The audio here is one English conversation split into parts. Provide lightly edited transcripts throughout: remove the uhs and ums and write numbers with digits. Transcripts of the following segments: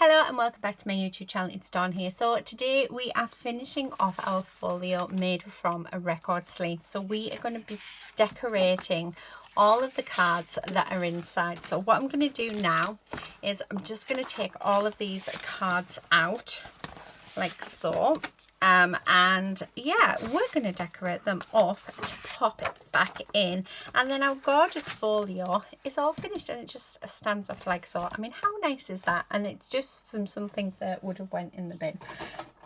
Hello and welcome back to my YouTube channel. It's Dawn here. So today we are finishing off our folio made from a record sleeve. So we are going to be decorating all of the cards that are inside. So what I'm going to do now is I'm just going to take all of these cards out like so. And yeah, we're going to decorate them up to pop it back in, and then our gorgeous folio is all finished and it just stands up like so. I mean, how nice is that? And it's just from something that would have went in the bin.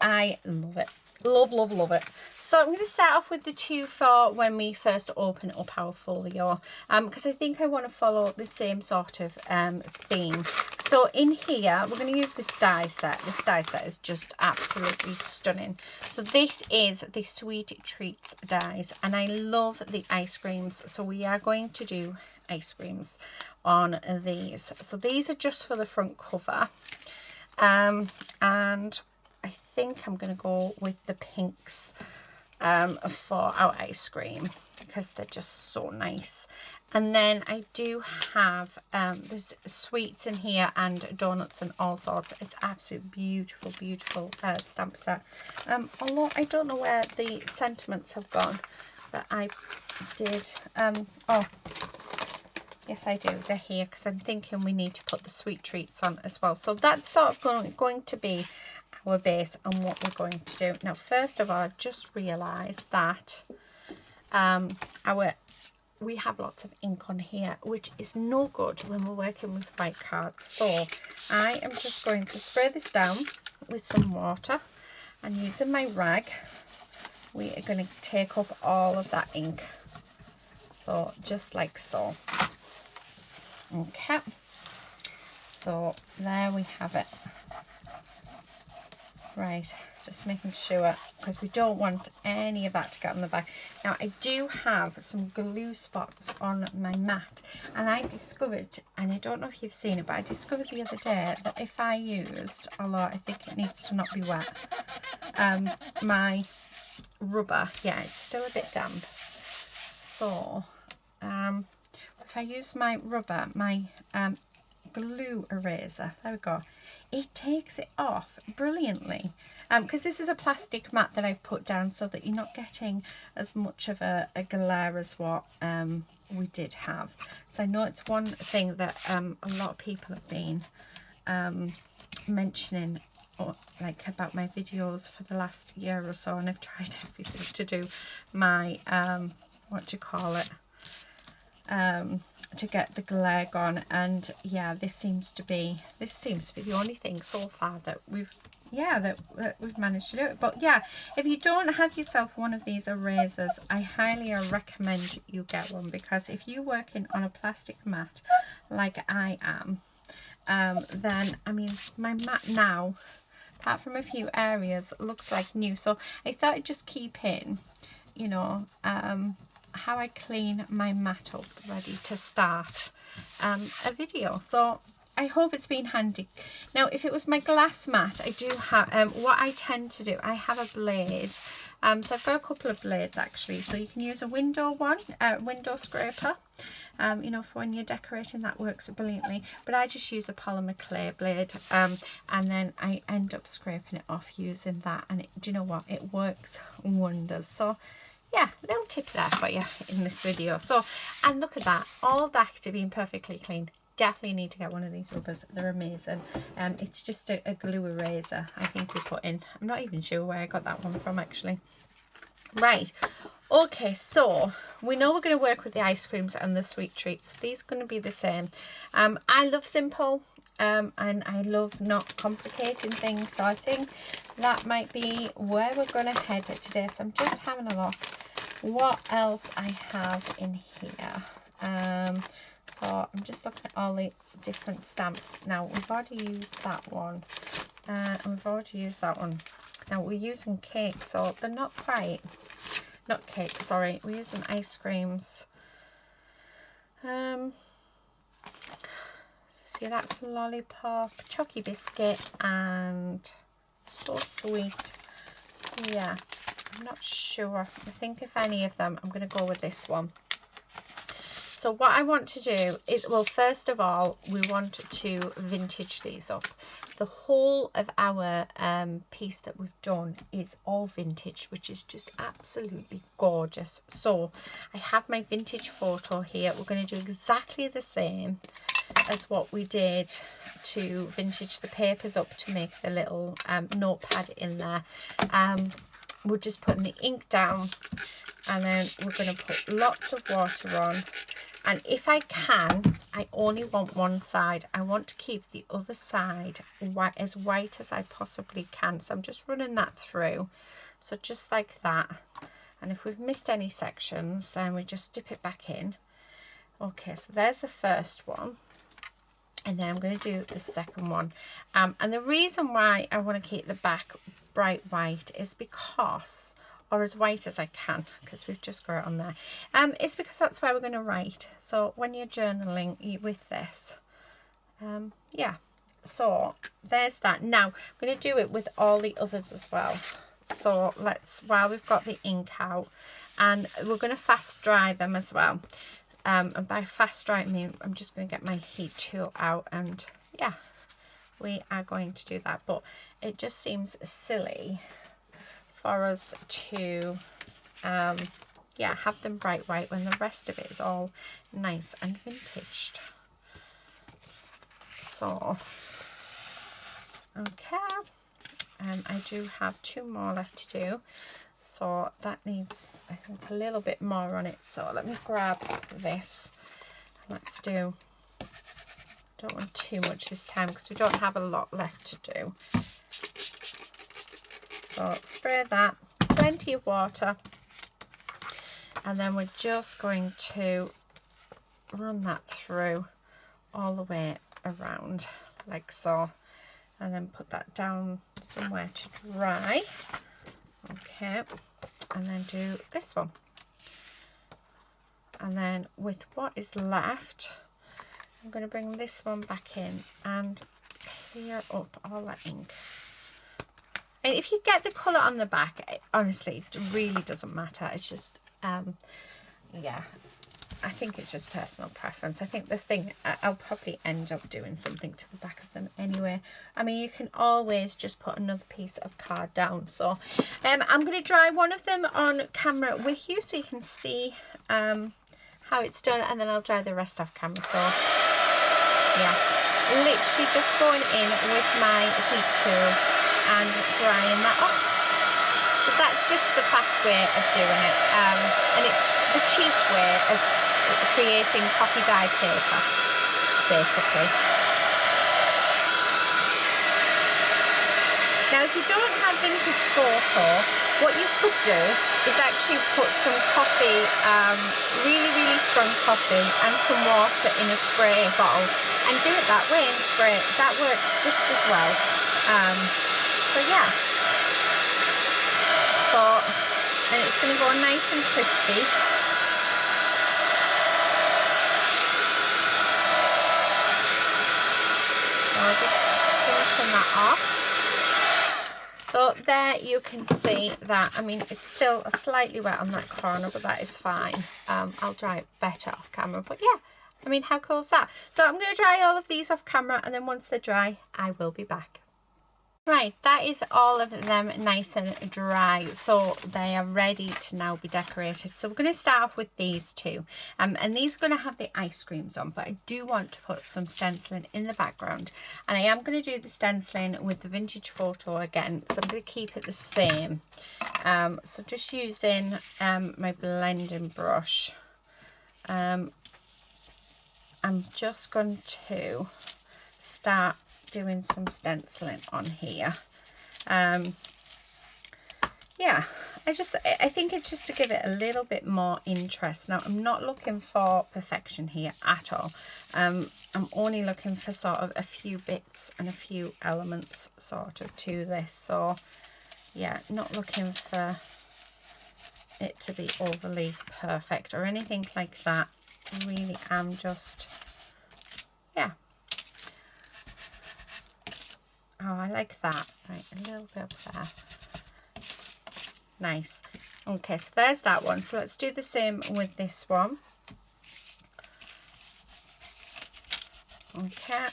I love it. Love it. So I'm going to start off with the two for when we first open up our folio, because I think I want to follow the same sort of theme. So in here we're going to use this die set. This die set is just absolutely stunning. So this is the Sweet Treats dies, and I love the ice creams, so we are going to do ice creams on these. So these are just for the front cover, and I think I'm going to go with the pinks for our ice cream because they're just so nice. And then I do have there's sweets in here and donuts and all sorts. It's absolutely beautiful stamp set. Although I don't know where the sentiments have gone that I did. Oh yes, I do. They're here because I'm thinking we need to put the sweet treats on as well. So that's sort of going to be our base and what we're going to do. Now, first of all, I've just realised that we have lots of ink on here, which is no good when we're working with white cards. So I am just going to spray this down with some water, and using my rag, we are going to take up all of that ink. So just like so. Okay. So there we have it. Right, just making sure, because we don't want any of that to get on the back. Now, I do have some glue spots on my mat, and I discovered, and I don't know if you've seen it, but I discovered the other day that if I used, although I think it needs to not be wet, my rubber, yeah, it's still a bit damp. So, if I use my rubber, my glue eraser, there we go, it takes it off brilliantly, because this is a plastic mat that I've put down so that you're not getting as much of a glare as what we did have. So I know it's one thing that a lot of people have been mentioning like about my videos for the last year or so, and I've tried everything to do my what do you call it, to get the glare gone, and yeah, this seems to be the only thing so far that we've managed to do it. But yeah, if you don't have yourself one of these erasers, I highly recommend you get one, because if you're working on a plastic mat like I am, then I mean, my mat now, apart from a few areas, looks like new. So I thought I'd just keep in, you know, how I clean my mat up ready to start a video. So I hope it's been handy. Now, if it was my glass mat, I do have what I tend to do, I have a blade, so I've got a couple of blades actually. So you can use a window scraper, you know, for when you're decorating. That works brilliantly, but I just use a polymer clay blade, and then I end up scraping it off using that, and do you know what, it works wonders. So yeah, little tip there for you in this video. So, and look at that, all back to being perfectly clean. Definitely need to get one of these rubbers, they're amazing. It's just a glue eraser I think we put in. I'm not even sure where I got that one from actually. Right, okay, so we know we're going to work with the ice creams and the sweet treats. These are going to be the same. I love simple, and I love not complicating things, so I think that might be where we're going to head today. So I'm just having a look what else I have in here. So I'm just looking at all the different stamps. Now, we've already used that one, and we've already used that one. Now, we're using cake, so they're not quite, not cake, sorry, we're using ice creams. See, that's lollipop, chocky biscuit, and so sweet. Yeah, I'm not sure. I think if any of them, I'm going to go with this one. So what I want to do is, well, first of all, we want to vintage these up. The whole of our piece that we've done is all vintage, which is just absolutely gorgeous. So I have my vintage photo here. We're going to do exactly the same as what we did to vintage the papers up to make the little notepad in there. We're just putting the ink down, and then we're going to put lots of water on. And if I can, I only want one side. I want to keep the other side as white as I possibly can. So I'm just running that through. So just like that. And if we've missed any sections, then we just dip it back in. Okay, so there's the first one. And then I'm going to do the second one. And the reason why I want to keep the back bright white is because, or as white as I can, because we've just got it on there, it's because that's where we're going to write. So when you're journaling with this, yeah, so there's that. Now I'm going to do it with all the others as well. So let's, while we've got the ink out, and we're going to fast dry them as well. And by fast dry I mean I'm just going to get my heat tool out, and yeah, we are going to do that. But it just seems silly for us to yeah, have them bright white when the rest of it is all nice and vintaged. So okay, I do have 2 more left to do, so that needs, I think, a little bit more on it. So let me grab this. Let's do, don't want too much this time because we don't have a lot left to do. So spray that, plenty of water, and then we're just going to run that through all the way around like so, and then put that down somewhere to dry. Okay, and then do this one, and then with what is left I'm going to bring this one back in and clear up all that ink. And if you get the colour on the back, honestly, it really doesn't matter. It's just, yeah, I think it's just personal preference. I think the thing, I'll probably end up doing something to the back of them anyway. I mean, you can always just put another piece of card down. So I'm going to dry one of them on camera with you so you can see how it's done, and then I'll dry the rest off camera. So yeah, literally just going in with my heat tool and drying that off. So that's just the fast way of doing it, and it's the cheap way of creating coffee dye paper, basically. Now if you don't have vintage photo, what you could do is actually put some coffee, really strong coffee, and some water in a spray bottle and do it that way and spray it. That works just as well. So yeah, so, and it's going to go nice and crispy. So I'll just finishing that off. So there you can see that, I mean, it's still slightly wet on that corner, but that is fine. I'll dry it better off camera, but yeah, I mean, how cool is that? So I'm going to dry all of these off camera, and then once they're dry, I will be back. Right, that is all of them nice and dry, so they are ready to now be decorated. So we're going to start off with these two, and these are going to have the ice creams on, but I do want to put some stenciling in the background, and I am going to do the stenciling with the vintage photo again, so I'm going to keep it the same. So just using my blending brush, I'm just going to start doing some stenciling on here. Yeah, I think it's just to give it a little bit more interest. Now I'm not looking for perfection here at all. I'm only looking for sort of a few bits and a few elements sort of to this. So yeah, not looking for it to be overly perfect or anything like that. Really am just, yeah. Oh, I like that. Right, a little bit up there. Nice. Okay, so there's that one. So let's do the same with this one. Okay,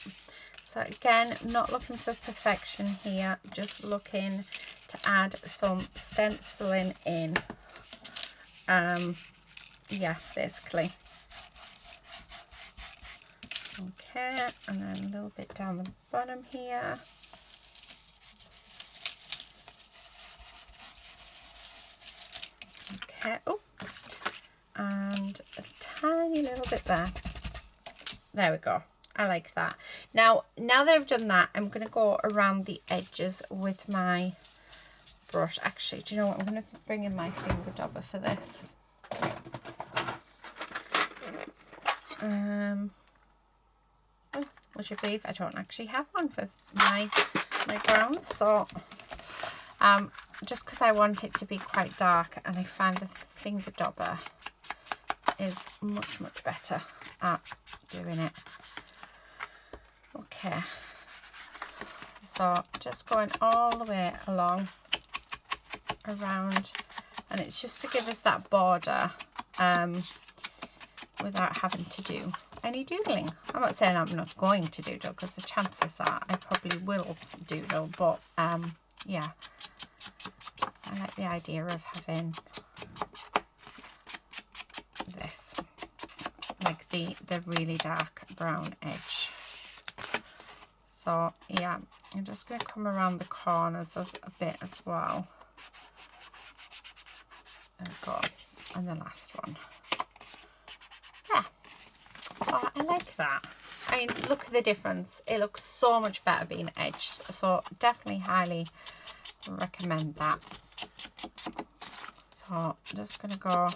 so again, not looking for perfection here, just looking to add some stenciling in. Yeah, basically. Okay, and then a little bit down the bottom here. Okay, oh, and a tiny little bit there. There we go. I like that. Now that I've done that, I'm going to go around the edges with my brush. Actually, do you know what? I'm going to bring in my finger dobber for this. Would you believe I don't actually have one for my browns? So, just because I want it to be quite dark, and I find the finger dobber is much better at doing it. Okay, so just going all the way along around, and it's just to give us that border without having to do any doodling. I'm not saying I'm not going to doodle, because the chances are I probably will doodle, but yeah, I like the idea of having this, like the really dark brown edge. So yeah, I'm just going to come around the corners a bit as well. There we go, and the last one. Yeah. Oh, I like that. I mean, look at the difference. It looks so much better being edged. So definitely highly recommend that. So I'm just going to go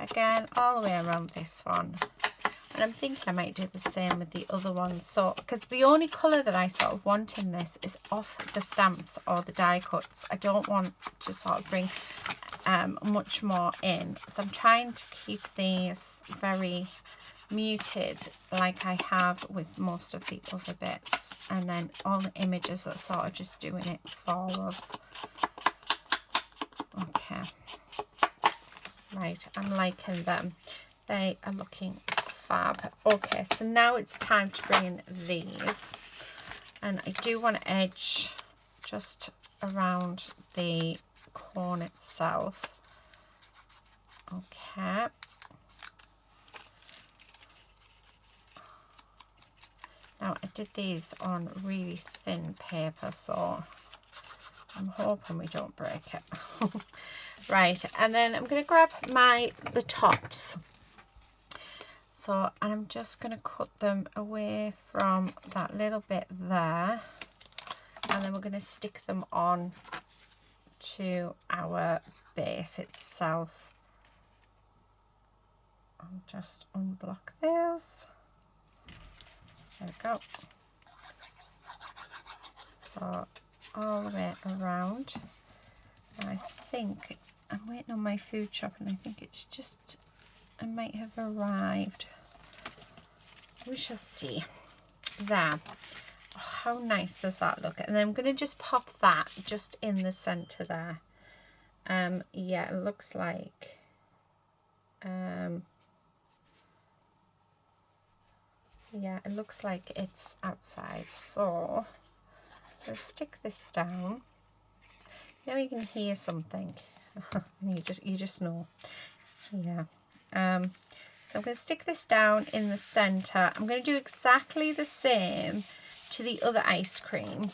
again all the way around this one. And I'm thinking I might do the same with the other one. So, because the only colour that I sort of want in this is off the stamps or the die cuts. I don't want to sort of bring much more in. So I'm trying to keep these very muted, like I have with most of the other bits, and then all the images are sort of just doing it for us. Okay, right, I'm liking them. They are looking fab. Okay, so now it's time to bring in these, and I do want to edge just around the corn itself. Okay. Now, I did these on really thin paper, so I'm hoping we don't break it. Right, and then I'm going to grab the tops. So, and I'm just going to cut them away from that little bit there. And then we're going to stick them on to our base itself. I'll just unblock those. There we go. So all the way around. And I think I'm waiting on my food shop, and I think it's just, I might have arrived. We shall see. There. Oh, how nice does that look? And then I'm going to just pop that just in the center there. Yeah, it looks like yeah, it looks like it's outside. So let's stick this down. Now you can hear something. you just know. Yeah. So I'm going to stick this down in the center. I'm going to do exactly the same to the other ice cream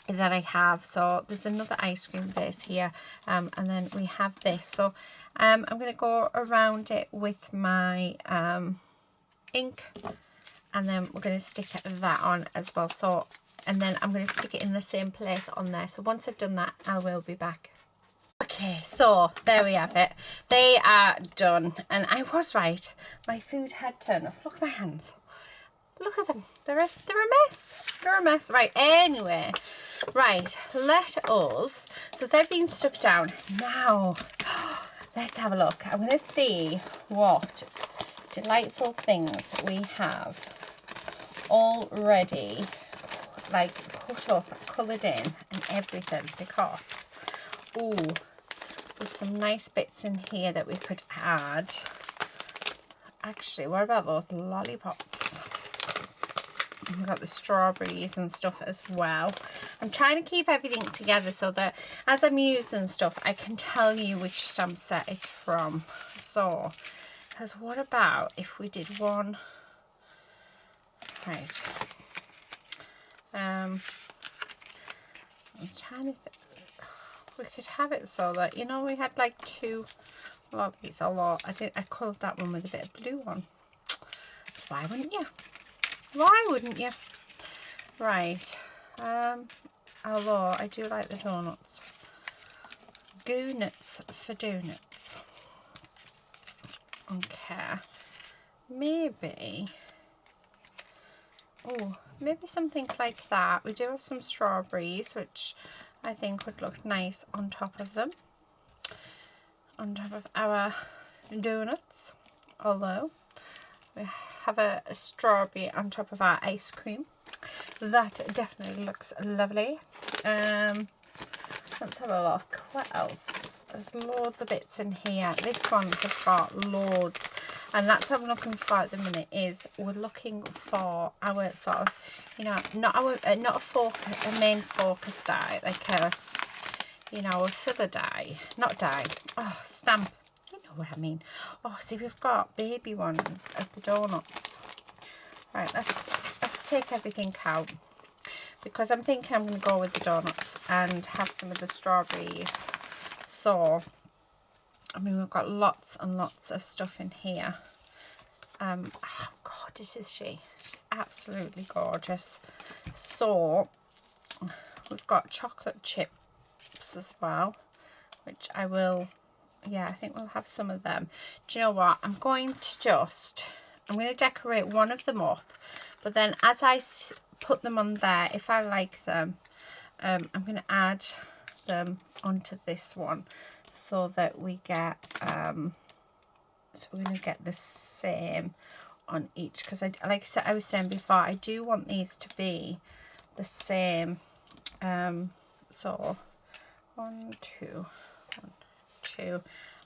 that I have. So there's another ice cream base here, and then we have this. So I'm going to go around it with my ink, and then we're going to stick that on as well. So, and then I'm going to stick it in the same place on there. So once I've done that, I will be back. Okay, so there we have it. They are done, and I was right. My food had turned off. Look at my hands. Look at them. They're a mess. They're a mess. Right, anyway. Right, let us. So they've been stuck down. Now, let's have a look. I'm going to see what delightful things we have already, like, put up, coloured in and everything, because, ooh, there's some nice bits in here that we could add. Actually, what about those lollipops? we've got the strawberries and stuff as well. I'm trying to keep everything together so that as I'm using stuff, I can tell you which stamp set it's from. So, because what about if we did one, right, I'm trying to think, we could have it so that, you know, we had like two, well, it's a lot. I coloured that one with a bit of blue on. Why wouldn't you? Why wouldn't you? Right. Although I do like the donuts. Goo nuts for donuts. Okay. Maybe. Oh, maybe something like that. We do have some strawberries, which I think would look nice on top of them. On top of our donuts. Although we have a strawberry on top of our ice cream. That definitely looks lovely. Let's have a look. What else? There's loads of bits in here. This one has got loads, and that's what I'm looking for at the minute. Is we're looking for our sort of, you know, not a main focus die, like a, you know, a filler die, not die. Oh, stamp. You know what I mean. Oh, see, we've got baby ones of the donuts. Right, let's take everything out, because I'm thinking I'm going to go with the donuts and have some of the strawberries. So, I mean, we've got lots and lots of stuff in here. Oh, gorgeous is she? She's absolutely gorgeous. So, we've got chocolate chips as well, which I will, yeah, I think we'll have some of them. Do you know what? I'm going to decorate one of them up, but then as I put them on there, if I like them, I'm going to add them onto this one so that we get so we're going to get the same on each, because like I said, I was saying before, I do want these to be the same. So 1, 2, 1, 2,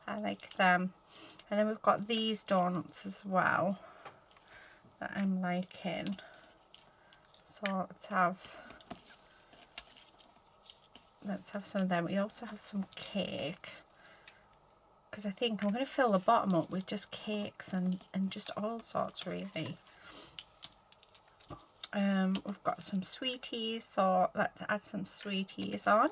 I like them. And then we've got these donuts as well that I'm liking. So let's have some of them. We also have some cake, because I think I'm going to fill the bottom up with just cakes and just all sorts really. We've got some sweeties, so let's add some sweeties on.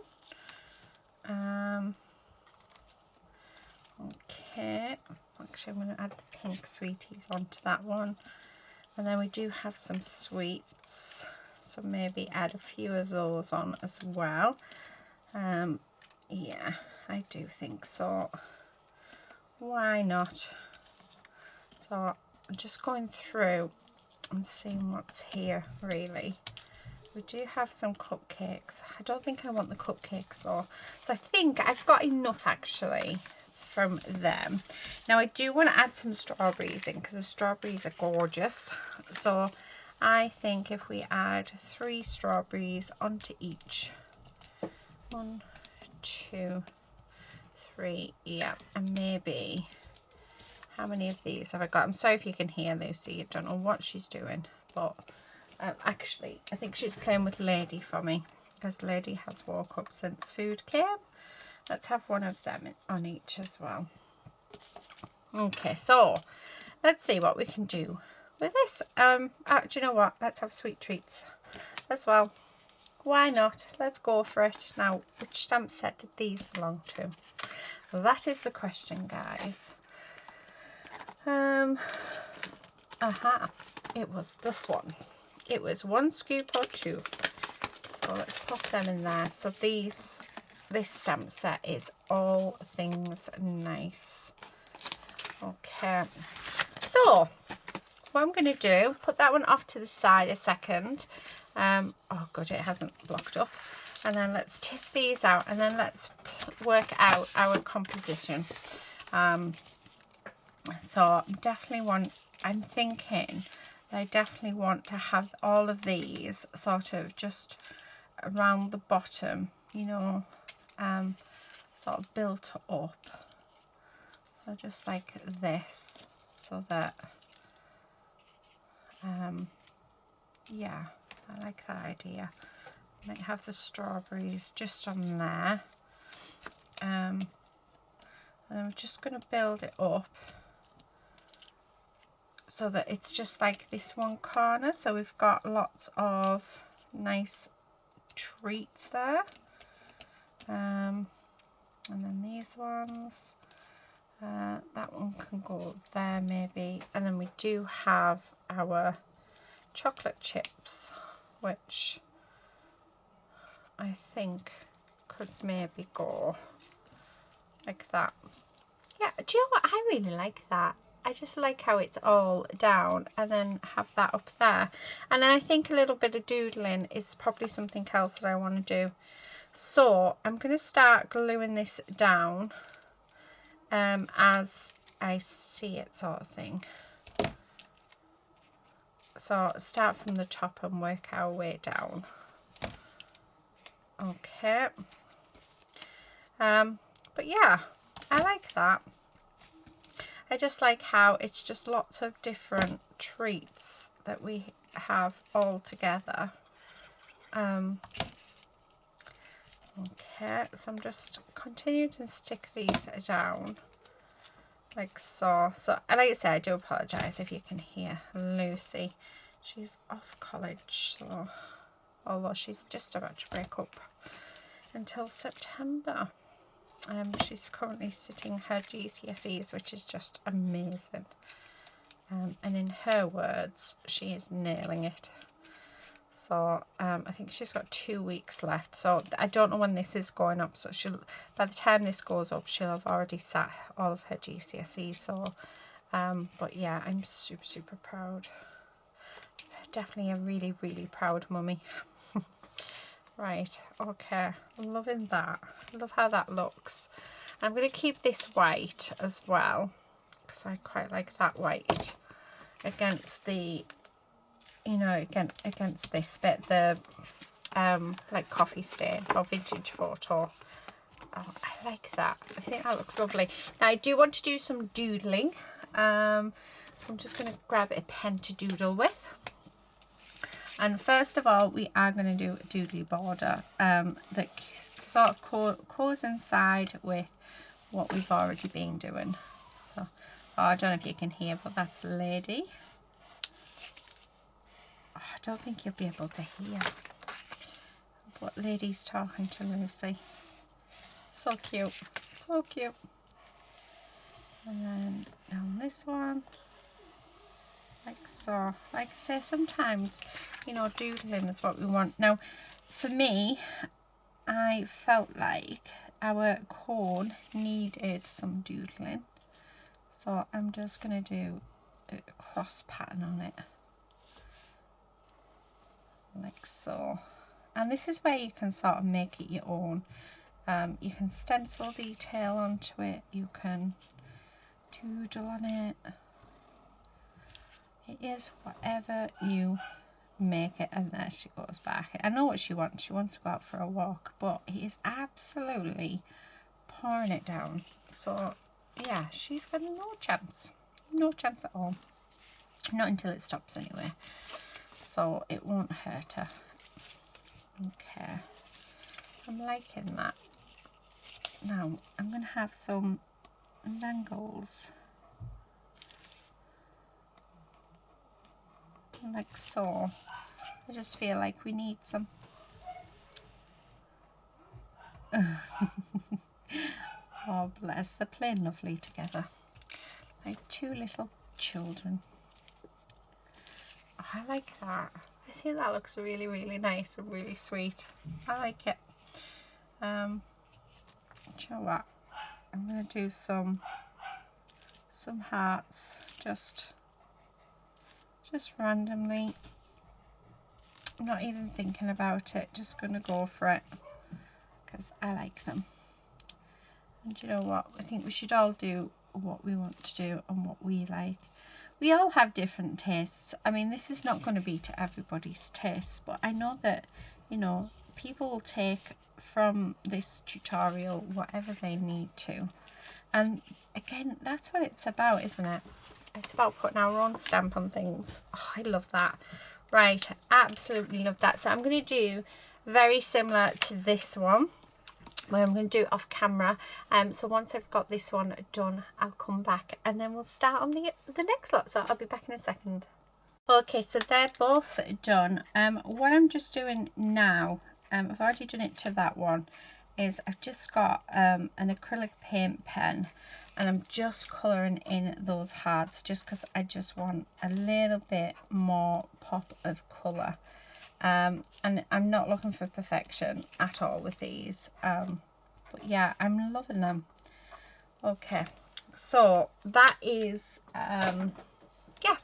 Okay, actually I'm going to add the pink sweeties onto that one. And then we do have some sweets, so maybe add a few of those on as well. Yeah, I do think so. Why not? So I'm just going through and seeing what's here really. We do have some cupcakes. I don't think I want the cupcakes though. So I think I've got enough actually from them. Now I do want to add some strawberries in, because the strawberries are gorgeous. So I think if we add 3 strawberries onto each. 1, 2, 3, yeah, and maybe, how many of these have I got? I'm sorry if you can hear Lucy, I don't know what she's doing, but actually I think she's playing with Lady for me, because Lady has woke up since food came. Let's have one of them on each as well. Okay, so let's see what we can do with this. Do you know what? Let's have sweet treats as well. Why not? Let's go for it. Now, which stamp set did these belong to? Well, that is the question, guys. It was this one. It was 1 scoop or 2. So let's pop them in there. So this stamp set is All Things Nice. Okay. So what I'm going to do, put that one off to the side a second. Oh god, it hasn't blocked up. And then let's tip these out, and then let's work out our composition. So I'm thinking that I definitely want to have all of these sort of just around the bottom, you know, sort of built up. So just like this, so that yeah, I like that idea. Might have the strawberries just on there. And then we're just going to build it up so that it's just like this one corner. So we've got lots of nice treats there. And then these ones. That one can go there maybe. And then we do have our chocolate chips, which I think could maybe go like that. Yeah, do you know what? I really like that. I just like how it's all down and then have that up there. And then I think a little bit of doodling is probably something else that I want to do. So I'm going to start gluing this down as I see it, sort of thing. So start from the top and work our way down. Okay. But yeah, I like that. I just like how it's just lots of different treats that we have all together. Okay, so I'm just continuing to stick these down like so. So, like I say, I do apologise if you can hear Lucy. She's off college, so although she's just about to break up until September. She's currently sitting her GCSEs, which is just amazing. And in her words, she is nailing it. So I think she's got 2 weeks left. So I don't know when this is going up. So she'll, by the time this goes up, she'll have already sat all of her GCSEs. So, but yeah, I'm super, super proud. Definitely a really, really proud mummy. Right, okay, loving that. Love how that looks. I'm going to keep this white as well, because I quite like that white against the, you know, against this bit, the like coffee stain or vintage photo. Oh, I like that. I think that looks lovely. Now I do want to do some doodling, so I'm just going to grab a pen to doodle with. And first of all, we are going to do a doodly border that sort of coincides with what we've already been doing. So, I don't know if you can hear, but that's Lady. Oh, I don't think you'll be able to hear, but Lady's talking to Lucy. So cute, so cute. And then down this one. Like so. Like I say, sometimes, you know, doodling is what we want. Now, for me, I felt like our cone needed some doodling. So I'm just going to do a cross pattern on it. Like so. And this is where you can sort of make it your own. You can stencil detail onto it. You can doodle on it. It is whatever you make it. And there she goes back. I know what she wants. She wants to go out for a walk, but he is absolutely pouring it down. So yeah, she's got no chance. No chance at all. Not until it stops anyway. So it won't hurt her. Okay. I'm liking that. Now I'm going to have some dangles. Like so. I just feel like we need some. Oh bless, they're playing lovely together. Like two little children. Oh, I like that. I think that looks really, really nice and really sweet. I like it. Do you know what? I'm going to do some hearts just randomly. I'm not even thinking about it, just going to go for it because I like them. And you know what? I think we should all do what we want to do and what we like. We all have different tastes. I mean, this is not going to be to everybody's taste, but I know that, you know, people will take from this tutorial whatever they need to. And again, that's what it's about, isn't it? It's about putting our own stamp on things. Oh, I love that. Right, absolutely love that. So I'm going to do very similar to this one, where I'm going to do it off camera. So once I've got this one done, I'll come back and then we'll start on the next lot. So I'll be back in a second. Okay, so they're both done. What I'm just doing now, I've already done it to that one, is I've just got an acrylic paint pen, and I'm just colouring in those hearts just because I just want a little bit more pop of colour. And I'm not looking for perfection at all with these. But yeah, I'm loving them. Okay, so that is yeah,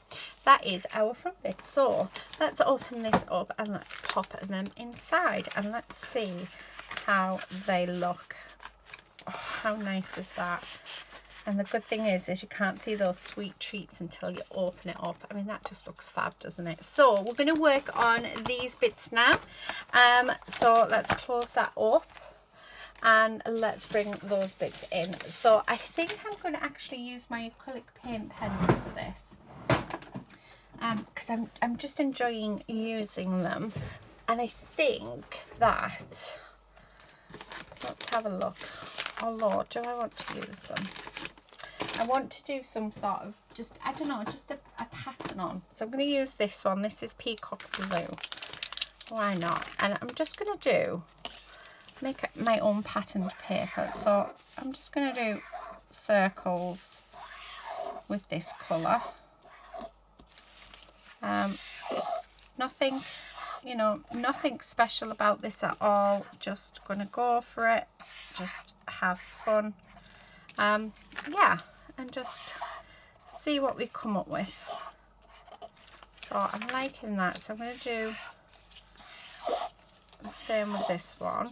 that is our front bit. So let's open this up and let's pop them inside and let's see how they look. Oh, how nice is that? And the good thing is you can't see those sweet treats until you open it up. I mean, that just looks fab, doesn't it? So we're going to work on these bits now. So let's close that up and let's bring those bits in. So I think I'm going to actually use my acrylic paint pens for this, because I'm just enjoying using them. And I think that, let's have a look. Oh Lord, do I want to use them? I want to do some sort of, just, I don't know, just a pattern on. So I'm going to use this one. This is Peacock Blue. Why not? And I'm just going to make my own patterned paper. So I'm just going to do circles with this colour. Nothing, you know, nothing special about this at all. Just going to go for it. Just have fun. Yeah, and just see what we come up with. So I'm liking that. So I'm going to do the same with this one.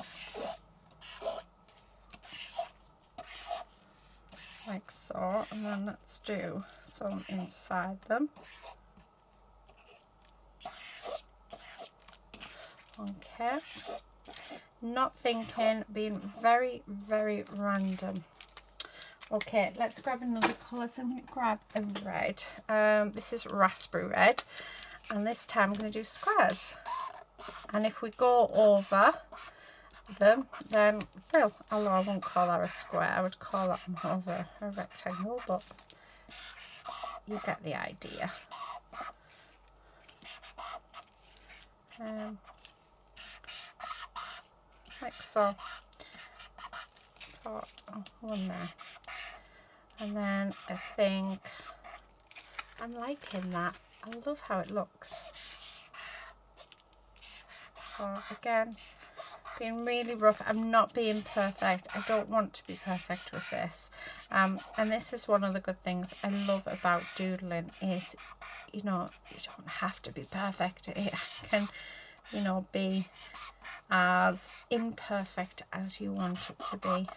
Like so. And then let's do some inside them. Okay. Not thinking, being very, very random. Okay, let's grab another colour. So I'm going to grab a red. This is raspberry red. And this time I'm going to do squares. And if we go over them, then, well, although I won't call that a square, I would call that more of a rectangle, but you get the idea. Like so. So, one there. And then I think I'm liking that. I love how it looks. So again, being really rough. I'm not being perfect. I don't want to be perfect with this. And this is one of the good things I love about doodling is, you know, you don't have to be perfect. It can, you know, be as imperfect as you want it to be.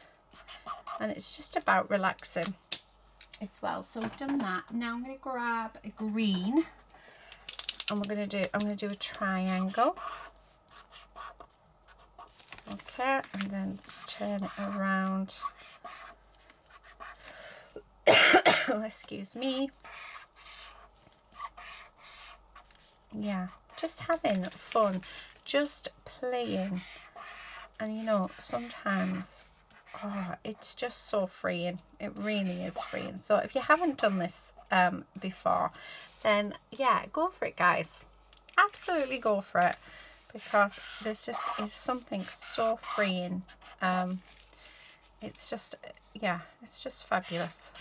And it's just about relaxing as well. So we've done that. Now I'm going to grab a green and I'm going to do a triangle. Okay, and then turn it around. Excuse me. Yeah, just having fun, just playing. And you know, sometimes, oh, it's just so freeing. It really is freeing. So if you haven't done this before, then yeah, go for it, guys. Absolutely go for it, because this just is something so freeing. It's just, yeah, it's just fabulous.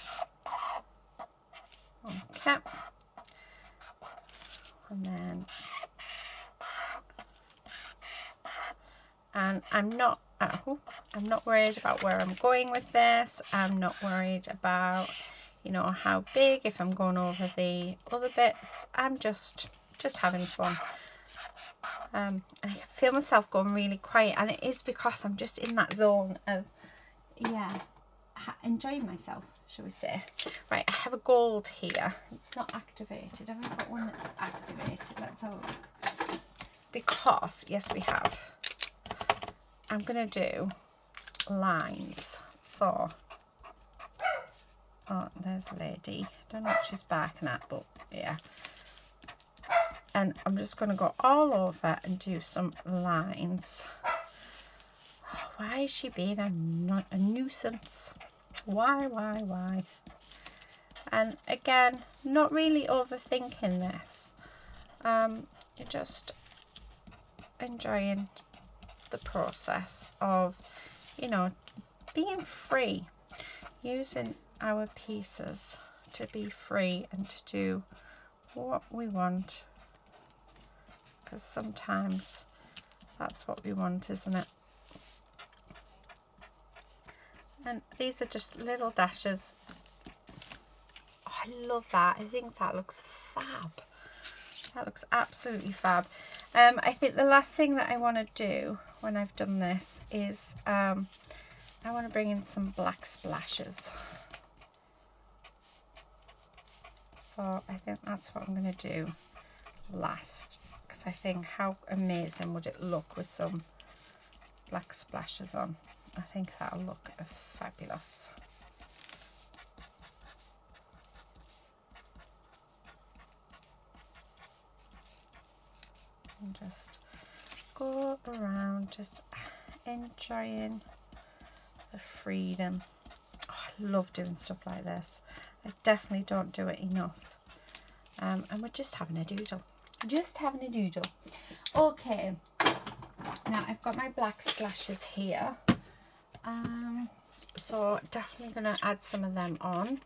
Okay. And then, and I'm not worried about where I'm going with this. I'm not worried about, you know, how big, if I'm going over the other bits. I'm just having fun. I feel myself going really quiet, and it is because I'm just in that zone of, yeah, enjoying myself, shall we say. Right, I have a gold here. It's not activated. Have I got one that's activated? Let's have a look. Because, yes, we have. I'm going to do lines. So, oh, there's a lady. Don't know what she's barking at, but yeah. And I'm just going to go all over and do some lines. Oh, why is she being a nuisance? Why? And again, not really overthinking this. You're just enjoying the process of, you know, being free, using our pieces to be free and to do what we want, because sometimes that's what we want, isn't it? And these are just little dashes. Oh, I love that. I think that looks fab. That looks absolutely fab. I think the last thing that I want to do when I've done this is I want to bring in some black splashes. So I think that's what I'm going to do last, because I think how amazing would it look with some black splashes on. I think that'll look fabulous. And just go around just enjoying the freedom. Oh, I love doing stuff like this. I definitely don't do it enough. And we're just having a doodle. Just having a doodle. Okay. Now I've got my black splashes here. So definitely going to add some of them on.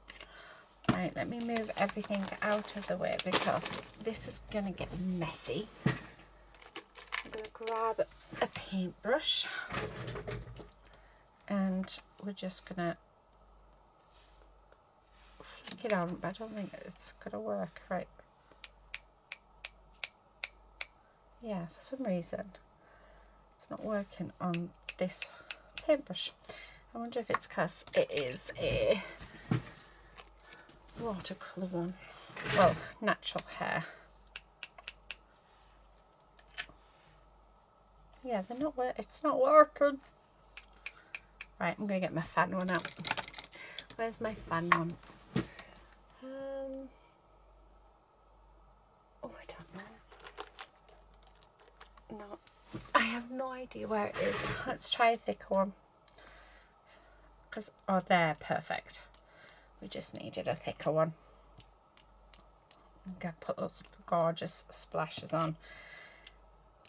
Right, let me move everything out of the way because this is going to get messy. I'm going to grab a paintbrush and we're just going to flick it on, but I don't think it's going to work right. Yeah, for some reason it's not working on this paintbrush. I wonder if it's because it is a watercolour one. Well, natural hair. Yeah, they're not it's not working. Right, I'm gonna get my fan one out. Where's my fan one? Oh, I don't know. No, I have no idea where it is. Let's try a thicker one. Oh, there, perfect. We just needed a thicker one. I'm gonna put those gorgeous splashes on.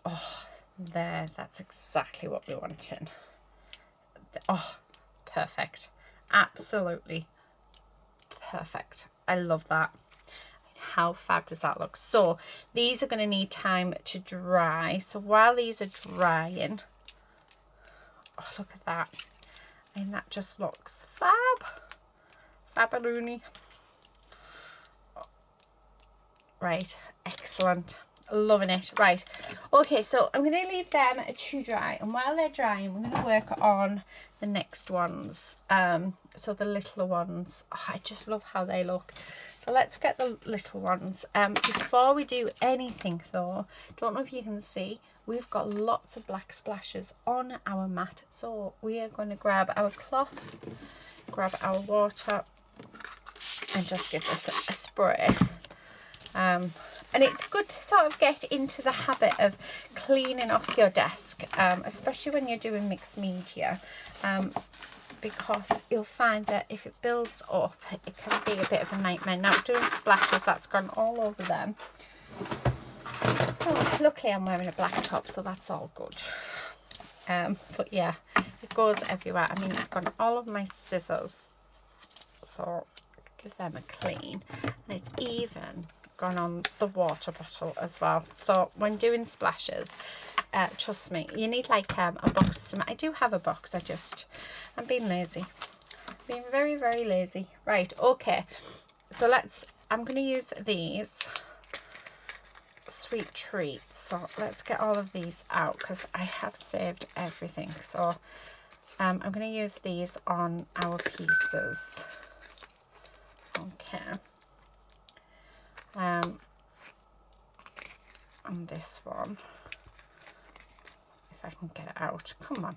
Oh, there, that's exactly what we wanted. Oh, perfect. Absolutely perfect. I love that. How fab does that look? So these are going to need time to dry. So while these are drying, oh, look at that. And that just looks fab. Fabaloony. Right, excellent. Loving it. Right, okay, so I'm going to leave them to dry, and while they're drying we're going to work on the next ones, so the littler ones. Oh, I just love how they look. So let's get the little ones. Before we do anything though, don't know if you can see, we've got lots of black splashes on our mat, so we are going to grab our cloth, grab our water and just give this a spray. And it's good to sort of get into the habit of cleaning off your desk, especially when you're doing mixed media, because you'll find that if it builds up, it can be a bit of a nightmare. Now, doing splashes, that's gone all over them. Oh, luckily I'm wearing a black top, so that's all good. But yeah, it goes everywhere. I mean, it's gone all over my scissors, so give them a clean. And it's even gone on the water bottle as well. So when doing splashes, trust me, you need like a box. I do have a box. I'm being lazy, being very, very lazy. Right, okay, so I'm going to use these sweet treats. So let's get all of these out because I have saved everything. So I'm going to use these on our pieces. Okay. On this one, if I can get it out, come on,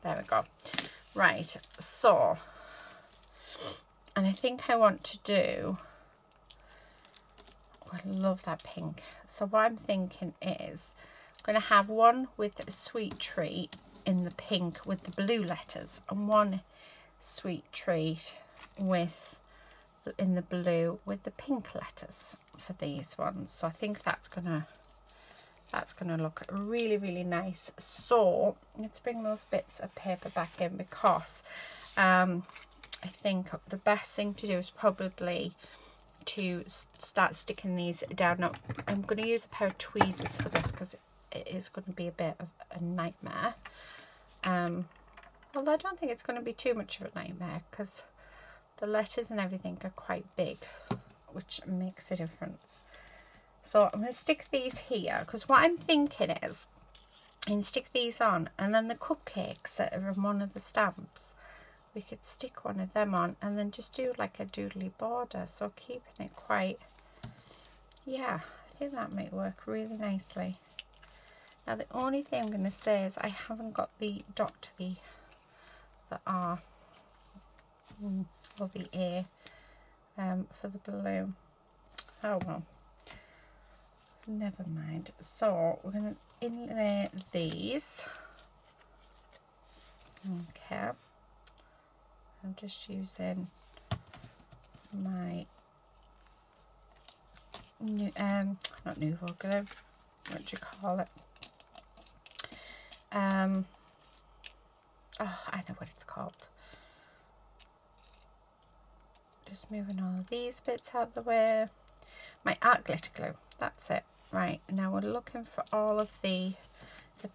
there we go. Right, so, and I think I want to do, I love that pink. So what I'm thinking is I'm going to have one with a sweet treat in the pink with the blue letters, and one sweet treat with in the blue with the pink letters for these ones. So I think that's gonna look really, really nice. So let's bring those bits of paper back in, because I think the best thing to do is probably to start sticking these down. Now I'm going to use a pair of tweezers for this, because it is going to be a bit of a nightmare. Although I don't think it's going to be too much of a nightmare, because the letters and everything are quite big, which makes a difference. So I'm going to stick these here, because what I'm thinking is, and stick these on, and then the cupcakes that are on one of the stamps, we could stick one of them on, and then just do like a doodly border. So keeping it quite, yeah, I think that might work really nicely. Now the only thing I'm going to say is I haven't got the dot to the R or the A for the blue. Oh well, never mind. So we're going to inlay these. Okay, I'm just using my new not Nouveau glue, what do you call it? Oh, I know what it's called. Just moving all of these bits out of the way. My art glitter glue, that's it. Right, now we're looking for all of the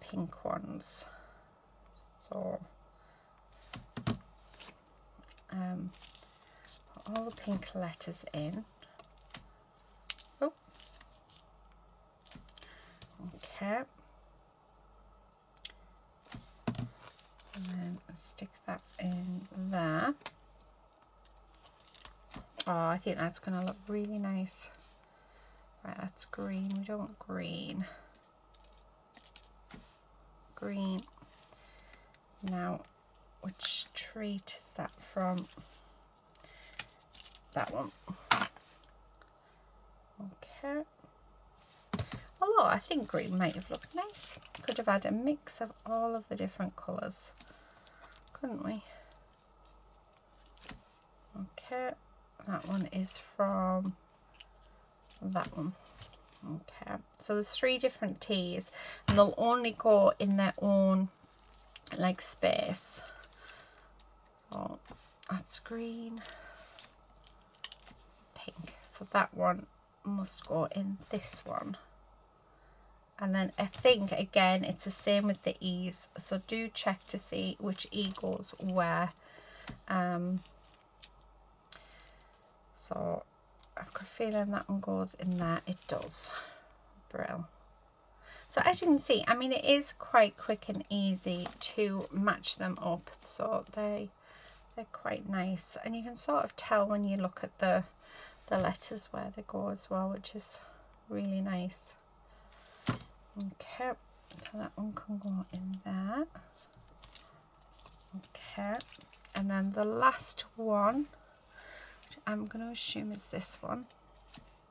pink ones. So put all the pink letters in. Oh, okay. And then stick that in there. Oh, I think that's going to look really nice. Right, that's green. We don't want green. Green. Now, which treat is that from? That one. Okay. Although I think green might have looked nice. Could have had a mix of all of the different colours, couldn't we? Okay. That one is from that one. Okay, so there's 3 different teas, and they'll only go in their own like space. So that's green, pink, so that one must go in this one. And then I think again it's the same with the E's, so do check to see which E goes where. So I've got a feeling that one goes in there. It does. Brill. So as you can see, I mean, it is quite quick and easy to match them up. So they're quite nice. And you can sort of tell when you look at the letters where they go as well, which is really nice. Okay, so that one can go in there. Okay, and then the last one, I'm going to assume is this one.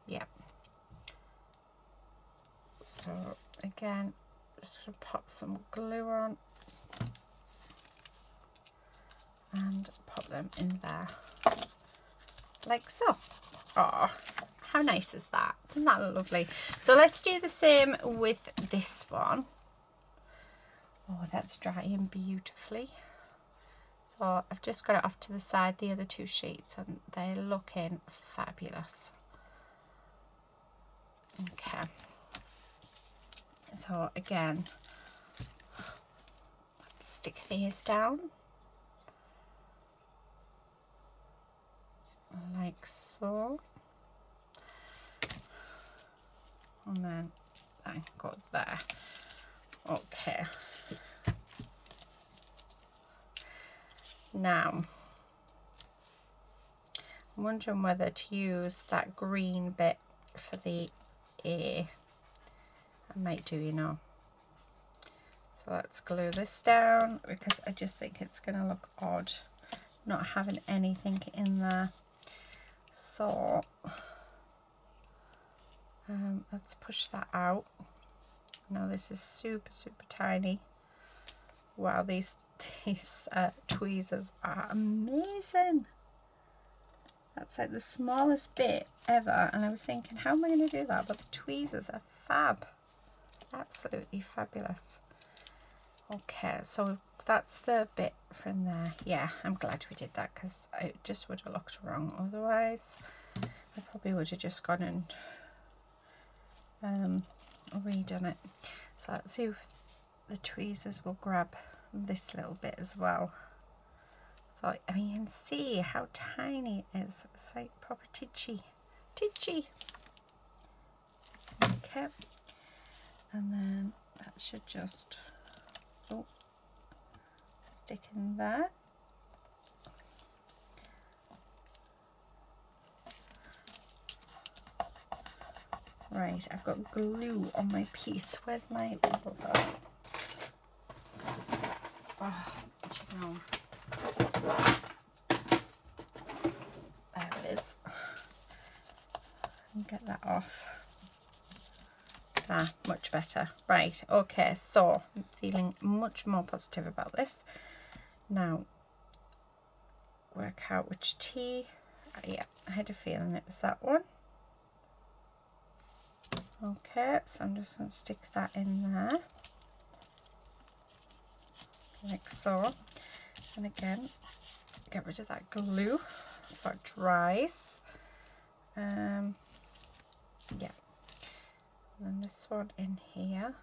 Yeah. So again, just going to pop some glue on and pop them in there like so. Oh, how nice is that? Isn't that lovely? So let's do the same with this one. Oh, that's drying beautifully. So I've just got it off to the side, the other 2 sheets, and they're looking fabulous. Okay. So again, let's stick these down. Like so. And then that goes there. Okay. Now, I'm wondering whether to use that green bit for the A. I might do, you know. So let's glue this down, because I just think it's going to look odd not having anything in there. So Let's push that out. Now this is super tiny. Wow, these tweezers are amazing. That's like the smallest bit ever, and I was thinking, how am I going to do that? But the tweezers are fab, absolutely fabulous. Okay, so that's the bit from there. Yeah, I'm glad we did that, because it just would have looked wrong otherwise. I probably would have just gone and redone it. So let's see if the tweezers will grab this little bit as well. So I mean, you can see how tiny it is. It's like proper titchy. Okay, and then that should just stick in there. Right, I've got glue on my piece. Where's my rubber? Oh, you know. There it is. And get that off. Ah, much better. Right, okay, so I'm feeling much more positive about this. Now, work out which T. Yeah, I had a feeling it was that one. Okay, so I'm just going to stick that in there. Like so. And again, get rid of that glue before it dries. Yeah. And then this one in here.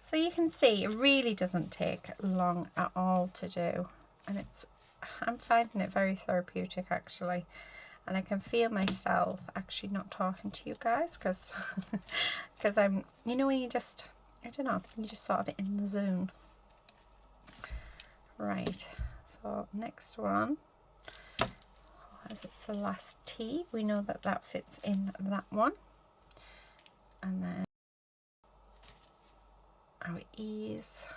So you can see it really doesn't take long at all to do, and I'm finding it very therapeutic actually, and I can feel myself actually not talking to you guys because I'm, you know, when you just, I don't know, you just sort of in the zone. Right, so next one, as it's the last T, we know that that fits in that one, and then our E's.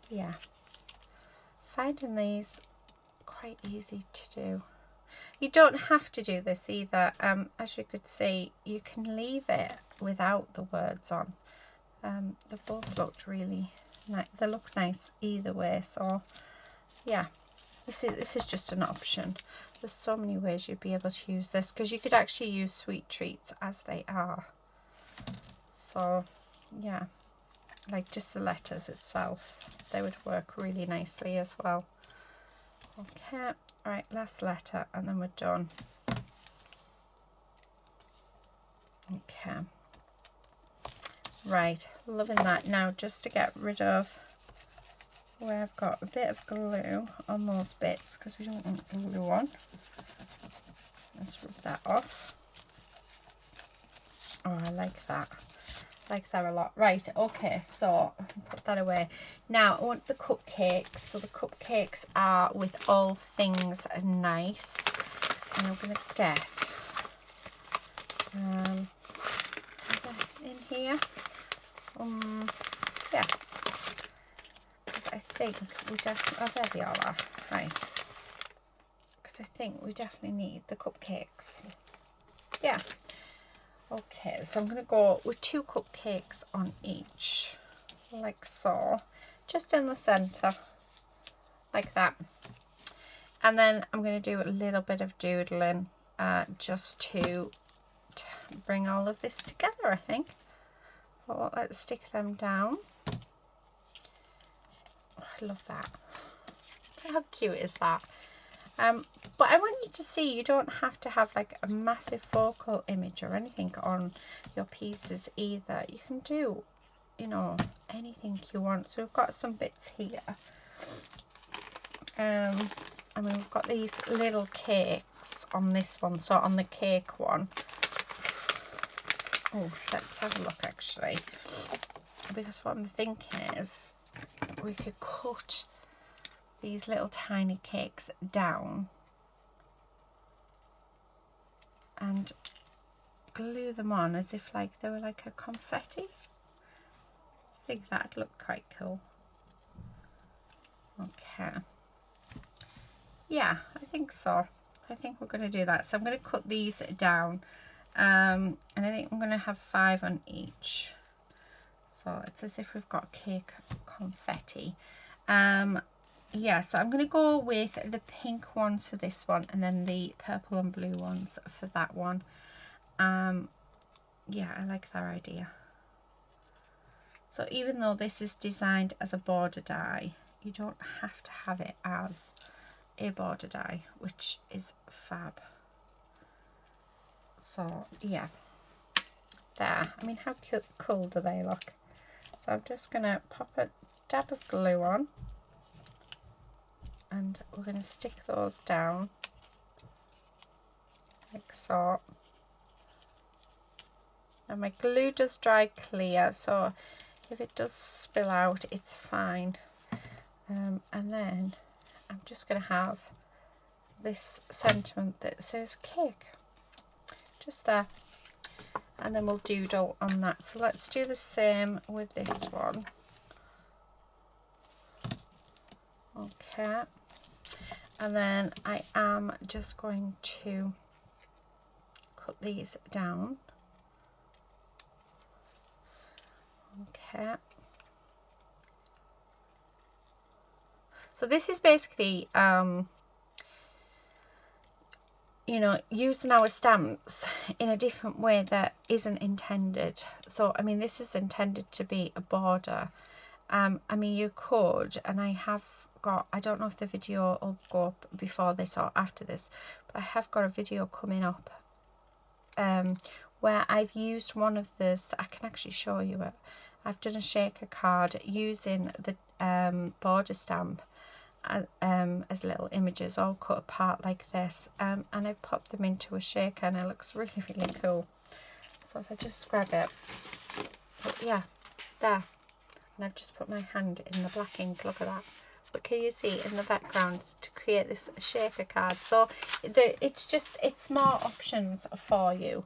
Yeah, finding these quite easy to do. You don't have to do this either. As you could see, you can leave it without the words on. They both looked really nice. They look nice either way. So yeah, this is just an option. There's so many ways you'd be able to use this, because you could actually use sweet treats as they are. So yeah, like just the letters itself, they would work really nicely as well. Okay, right, last letter and then we're done. Okay, right, loving that. Now just to get rid of where I've got a bit of glue on those bits, because we don't want glue on, let's rub that off. Oh, I like that. Like that a lot. Right, okay, so put that away. Now I want the cupcakes. So the cupcakes are with all things nice, and I'm gonna get in here. Yeah, because I think we definitely, oh there they all are. Right, because I think we definitely need the cupcakes. Yeah. Okay, so I'm going to go with 2 cupcakes on each, like so, just in the centre, like that. And then I'm going to do a little bit of doodling just to bring all of this together, I think. Well, let's stick them down. Oh, I love that. How cute is that? But I want you to see, you don't have to have like a massive focal image or anything on your pieces either. You can do, you know, anything you want. So we've got some bits here. I mean, we've got these little cakes on this one. So on the cake one, oh, let's have a look actually. Because what I'm thinking is we could cut these little tiny cakes down and glue them on as if like they were like a confetti. I think that'd look quite cool. Okay, Yeah, I think so. I think we're going to do that. So I'm going to cut these down, and I think I'm going to have 5 on each. So it's as if we've got cake confetti. Yeah, so I'm going to go with the pink ones for this one, and then the purple and blue ones for that one. Yeah, I like that idea. So even though this is designed as a border die, you don't have to have it as a border die, which is fab. So yeah, there. I mean, how cool do they look? So I'm just going to pop a dab of glue on, and we're going to stick those down like so. And my glue does dry clear, so if it does spill out, it's fine. And then I'm just going to have this sentiment that says cake just there, and then we'll doodle on that. So let's do the same with this one. Okay, and then I am just going to cut these down. Okay, so this is basically you know, using our stamps in a different way that isn't intended. So I mean, this is intended to be a border. I mean, you could, and I have got, I don't know if the video will go up before this or after this, but I have got a video coming up where I've used one of this. I can actually show you it. I've done a shaker card using the border stamp as little images all cut apart like this, and I've popped them into a shaker, and it looks really, really cool. So if I just grab it, but yeah, there, and I've just put my hand in the black ink, look at that. But can you see in the background to create this shaker card? So it's more options for you,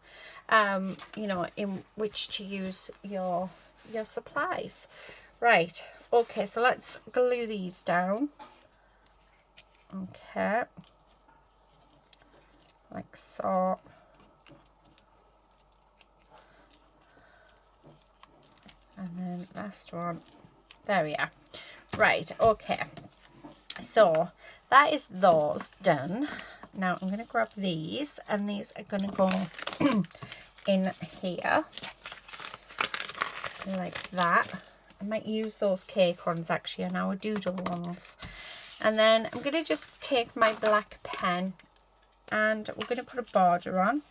you know, in which to use your supplies. Right, okay, so let's glue these down. Okay, like so. And then last one, there we are. Right, okay, so that is those done. Now I'm going to grab these, and these are going to go in here like that. I might use those cake ones actually on our doodle ones. And then I'm going to just take my black pen, and we're going to put a border on.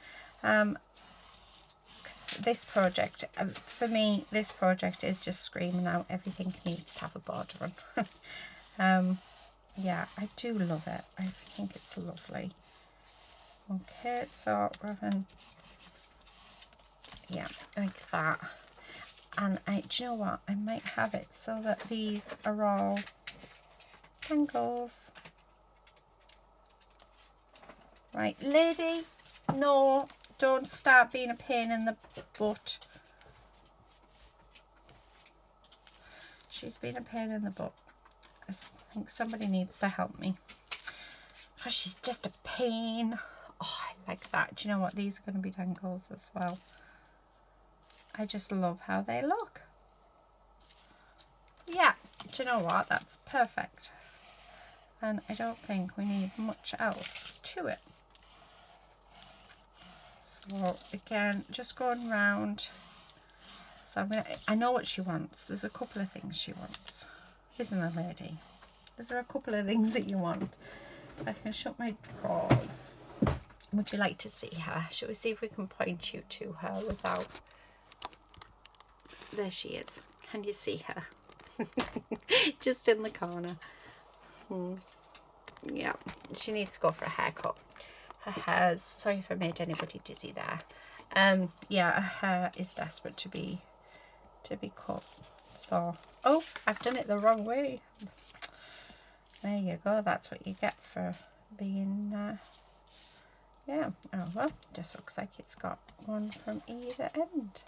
This project, for me, this project is just screaming out everything needs to have a border on. Yeah, I do love it. I think it's lovely. Okay, so rather than, yeah, like that. And do you know what? I might have it so that these are all tangles. Right, lady, no, don't start being a pain in the butt. She's been a pain in the butt. I think somebody needs to help me, because she's just a pain. Oh, I like that. Do you know what? These are going to be dangles as well. I just love how they look. Yeah, do you know what? That's perfect. And I don't think we need much else to it. So again, just going round. So I know what she wants. There's a couple of things she wants. Isn't there, lady? Is there a couple of things that you want? I can shut my drawers. Would you like to see her? Shall we see if we can point you to her without... There she is. Can you see her? Just in the corner. Yeah, she needs to go for a haircut. Her hair's... Sorry if I made anybody dizzy there. Yeah, her hair is desperate to be cut. So, oh, I've done it the wrong way. There you go. That's what you get for being... yeah. Oh, well, just looks like it's got one from either end.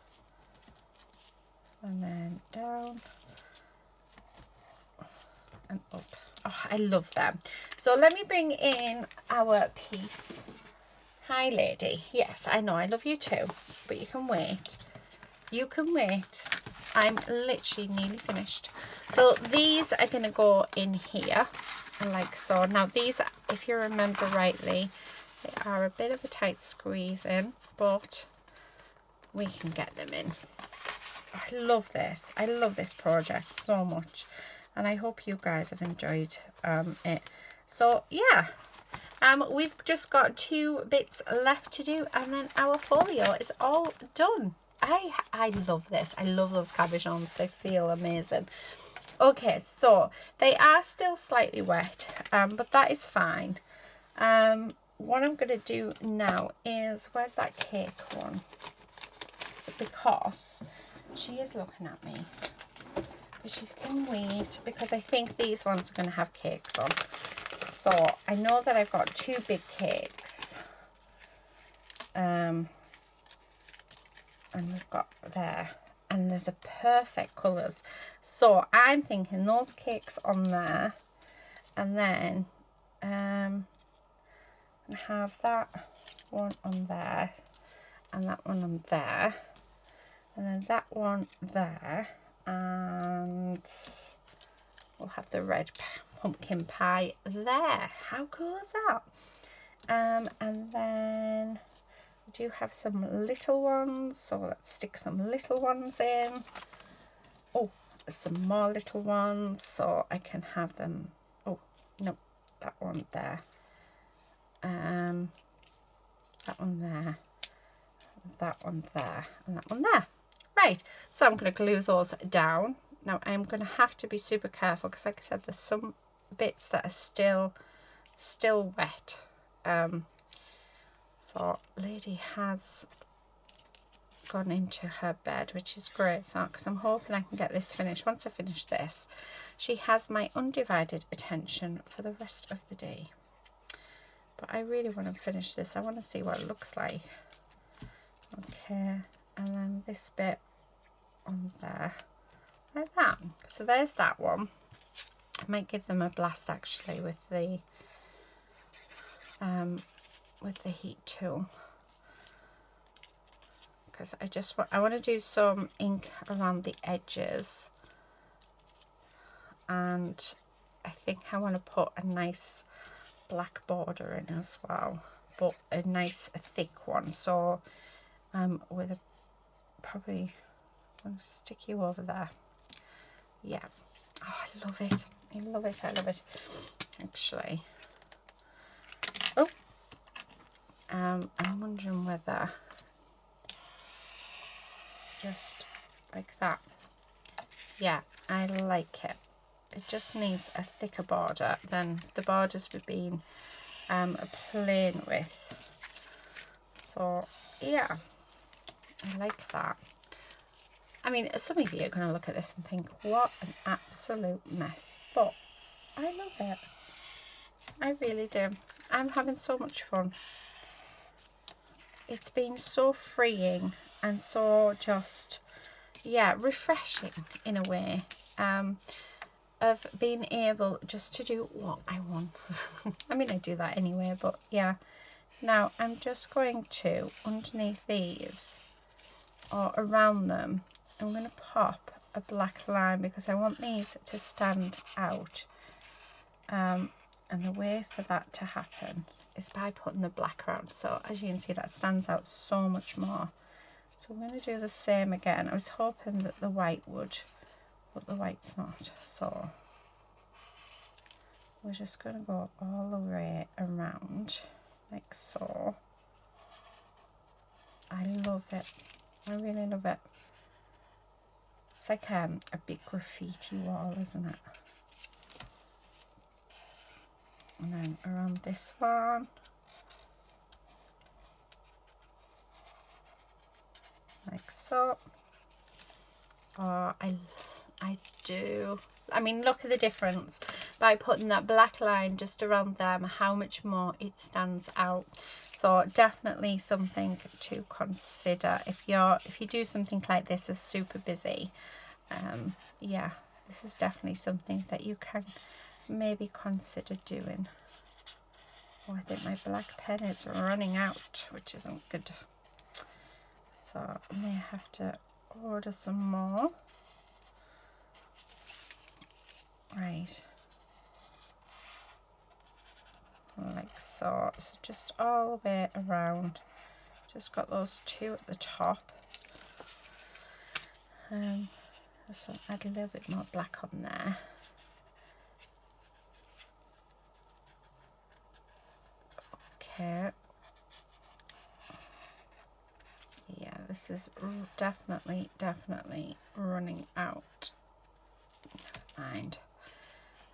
And then down and up. Oh, I love them. So let me bring in our piece. Hi lady. Yes, I know I love you too, but you can wait. You can wait. I'm literally nearly finished. So these are going to go in here, like so. Now these, if you remember rightly, they are a bit of a tight squeeze in, but we can get them in. I love this. I love this project so much, and I hope you guys have enjoyed it. So yeah, we've just got 2 bits left to do, and then our folio is all done. I love this. I love those cabochons. They feel amazing. Okay, so they are still slightly wet, but that is fine. What I'm going to do now is, where's that cake one? So, because she is looking at me, but she can wait, because I think these ones are going to have cakes on. So I know that I've got 2 big cakes. And we've got there, and they're the perfect colours. So I'm thinking those cakes on there, and then have that one on there, and that one on there, and then that one there, and we'll have the red pumpkin pie there. How cool is that? And then we do have some little ones, so let's stick some little ones in. Oh, some more little ones, so I can have them. Oh no, that one there, that one there, that one there, and that one there. Right, so I'm going to glue those down. Now I'm going to have to be super careful, because like I said, there's some bits that are still wet. So lady has gone into her bed, which is great, so because I'm hoping I can get this finished. Once I finish this, she has my undivided attention for the rest of the day. But I really want to finish this. I want to see what it looks like. Okay, and then this bit on there, like that. So there's that one. I might give them a blast actually with the heat tool, because I want to do some ink around the edges, and I think I want to put a nice black border in as well, but a nice thick one. So with a probably, I'll stick you over there. Yeah. Oh, I love it. I love it. I love it. Actually. Oh. I'm wondering whether just like that. Yeah, I like it. It just needs a thicker border than the borders we've been playing with. So yeah, I like that. I mean, some of you are going to look at this and think, what an absolute mess. But I love it. I really do. I'm having so much fun. It's been so freeing and so just, yeah, refreshing in a way. Of being able just to do what I want. I mean, I do that anyway, but yeah. Now, I'm just going to, underneath these, or around them, I'm going to pop a black line, because I want these to stand out. And the way for that to happen is by putting the black around. So, as you can see, that stands out so much more. So, I'm going to do the same again. I was hoping that the white would, but the white's not. So we're just going to go all the way around like so. I love it. I really love it. It's like a big graffiti wall, isn't it? And then around this one. Like so. Oh, I do. I mean, look at the difference by putting that black line just around them, how much more it stands out. So definitely something to consider if you do something like this as super busy. Yeah, this is definitely something that you can maybe consider doing. Oh, I think my black pen is running out, which isn't good. So I may have to order some more. Right. Like so. So just all the way around. Just got those two at the top. This one, add a little bit more black on there. Okay. Yeah, this is definitely running out. And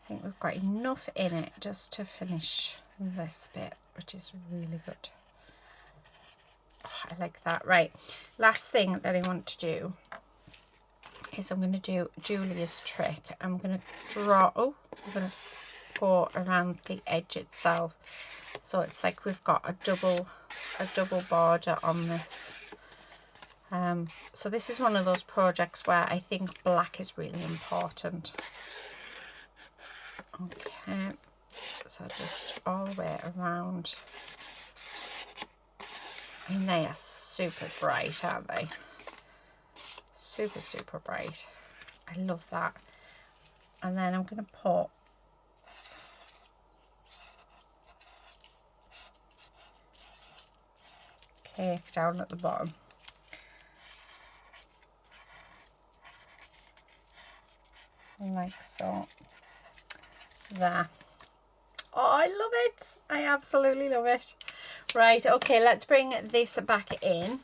I think we've got enough in it just to finish this bit, which is really good. Oh, I like that. Right, last thing that I want to do is I'm going to do Julia's trick. I'm going to draw, I'm going to go around the edge itself, so it's like we've got a double border on this. So this is one of those projects where I think black is really important. Okay, so just all the way around. I mean, they are super bright, aren't they? Super bright. I love that. And then I'm going to put cake down at the bottom. Like so. There. Oh, I love it. I absolutely love it. Right, okay, let's bring this back in.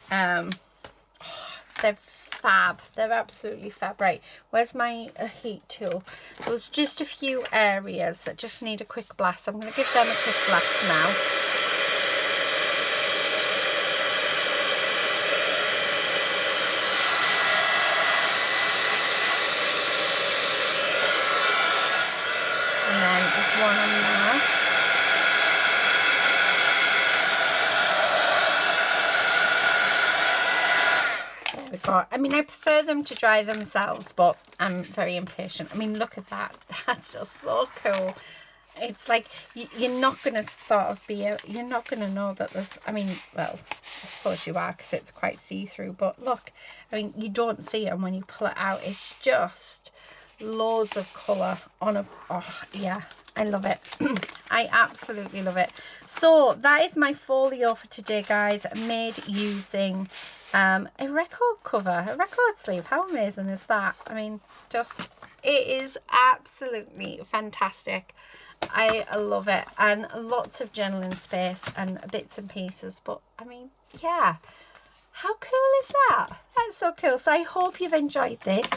They're fab. They're absolutely fab. Right, where's my heat tool? There's just a few areas that just need a quick blast. I'm going to give them a quick blast now. And then there's one on there. There we go. I mean, I prefer them to dry themselves, but I'm very impatient. I mean, look at that. That's just so cool. It's like you're not going to sort of be, you're not going to know that there's, I mean, well, I suppose you are because it's quite see-through, but look, I mean, you don't see it, and when you pull it out, it's just loads of colour on a, oh yeah, I love it. I absolutely love it. So that is my folio for today, guys, made using a record cover, a record sleeve. How amazing is that? I mean, just, it is absolutely fantastic. I love it, and lots of journaling space and bits and pieces, but I mean, yeah, how cool is that? That's so cool. So I hope you've enjoyed this.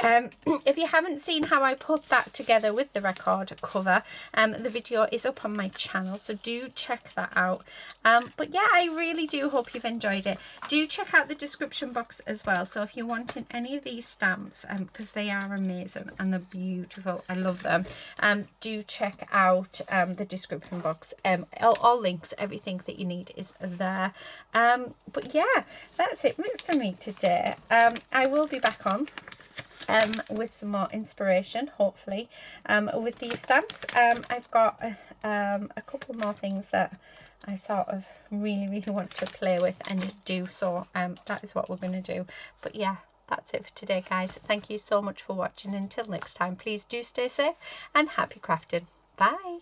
If you haven't seen how I put that together with the record cover, the video is up on my channel, so do check that out. But yeah, I really do hope you've enjoyed it. Do check out the description box as well. So if you're wanting any of these stamps, because they are amazing and they're beautiful, I love them, do check out the description box. All links, everything that you need is there. But yeah, that's it for me today. I will be back on with some more inspiration, hopefully, with these stamps. I've got a couple more things that I sort of really want to play with and do, so that is what we're going to do. But yeah, that's it for today, guys. Thank you so much for watching. Until next time, please do stay safe and happy crafting. Bye.